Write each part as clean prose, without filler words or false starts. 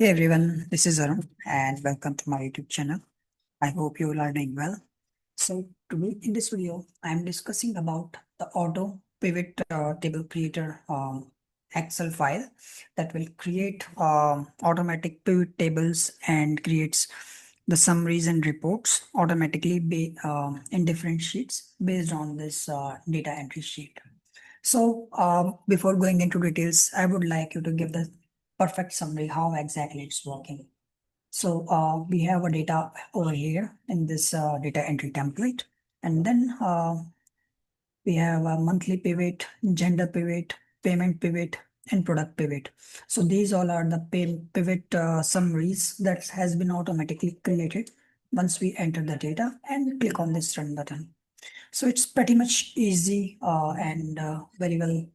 Hey everyone, this is Arun and welcome to my YouTube channel. I hope you all are doing well. So today in this video, I am discussing about the auto pivot table creator Excel file that will create automatic pivot tables and creates the summaries and reports automatically in different sheets based on this data entry sheet. So, before going into details, I would like you to give the perfect summary how exactly it's working. So, we have a data over here in this data entry template, and then we have a monthly pivot, gender pivot, payment pivot, and product pivot. So these all are the pivot summaries that has been automatically created once we enter the data and click on this run button. So it's pretty much easy and very well.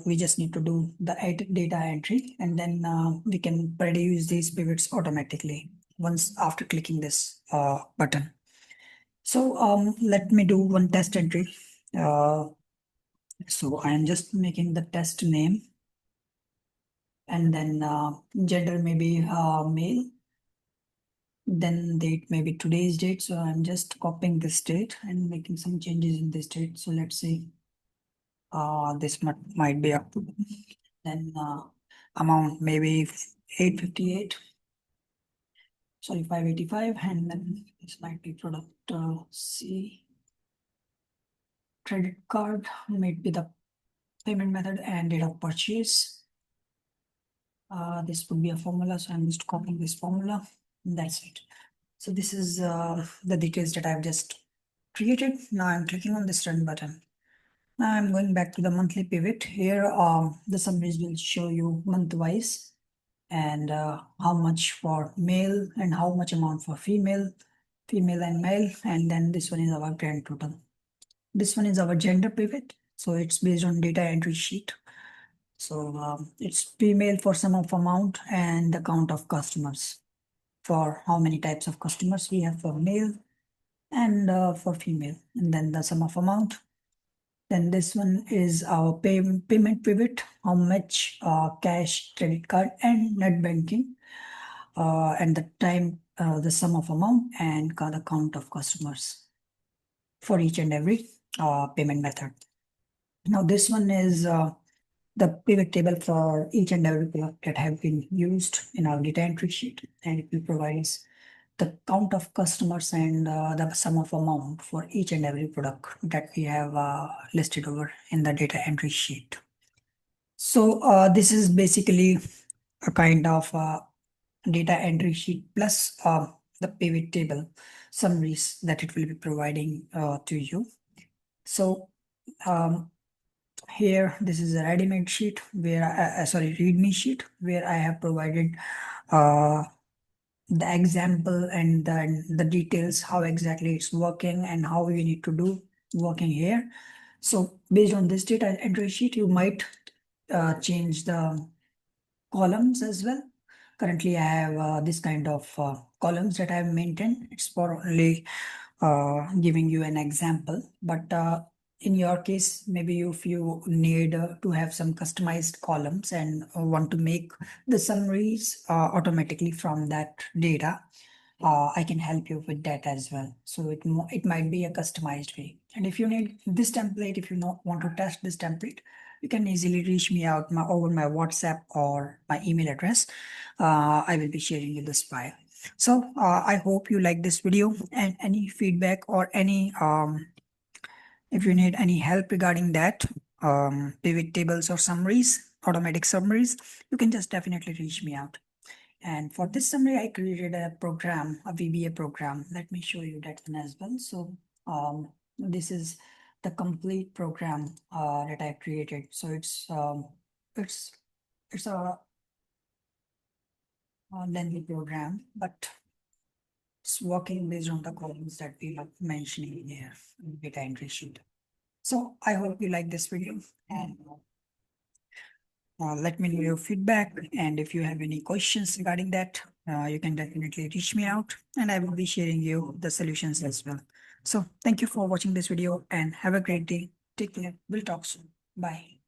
We just need to do the data entry and then we can produce these pivots automatically once after clicking this button. So let me do one test entry. Uh, so I am just making the test name and then gender maybe male. Then date maybe today's date. So I'm just copying this date and making some changes in this date. So let's see. This might be up to then amount maybe 858, sorry 585, and then this might be product C, credit card might be the payment method and date of purchase. This would be a formula, so I'm just copying this formula. And that's it. So this is the details that I've just created. Now I'm clicking on this run button. Now I'm going back to the monthly pivot. Here, the summaries will show you month-wise and how much for male and how much amount for female and male. And then this one is our grand total. This one is our gender pivot. So it's based on data entry sheet. So it's female for sum of amount and the count of customers for how many types of customers we have for male and for female. And then the sum of amount. Then this one is our payment pivot, how much cash, credit card, and net banking, and the time, the sum of amount, and the count of customers for each and every payment method. Now this one is the pivot table for each and every product that have been used in our data entry sheet, and it will provide us the count of customers and the sum of amount for each and every product that we have listed over in the data entry sheet. So this is basically a kind of data entry sheet plus the pivot table summaries that it will be providing to you. So here, this is a ready-made sheet where, sorry, README sheet where I have provided uh, the example and the details, how exactly it's working and how we need to do working here. So based on this data entry sheet, you might change the columns as well. Currently, I have this kind of columns that I have maintained. It's for only giving you an example, but in your case, maybe if you need to have some customized columns and want to make the summaries automatically from that data, I can help you with that as well. So it might be a customized way. And if you need this template, if you want to test this template, you can easily reach me out over my WhatsApp or my email address. I will be sharing you this file. So I hope you like this video, and any feedback or any if you need any help regarding that pivot tables or summaries, automatic summaries, you can just definitely reach me out. And for this summary, I created a program, a VBA program. Let me show you that one as well. So this is the complete program that I created. So it's it's a lengthy program, but it's working based on the columns that we are mentioning here in data entry sheet. So I hope you like this video and let me know your feedback. And if you have any questions regarding that, you can definitely reach me out and I will be sharing you the solutions as well. So thank you for watching this video and have a great day. Take care. We'll talk soon. Bye.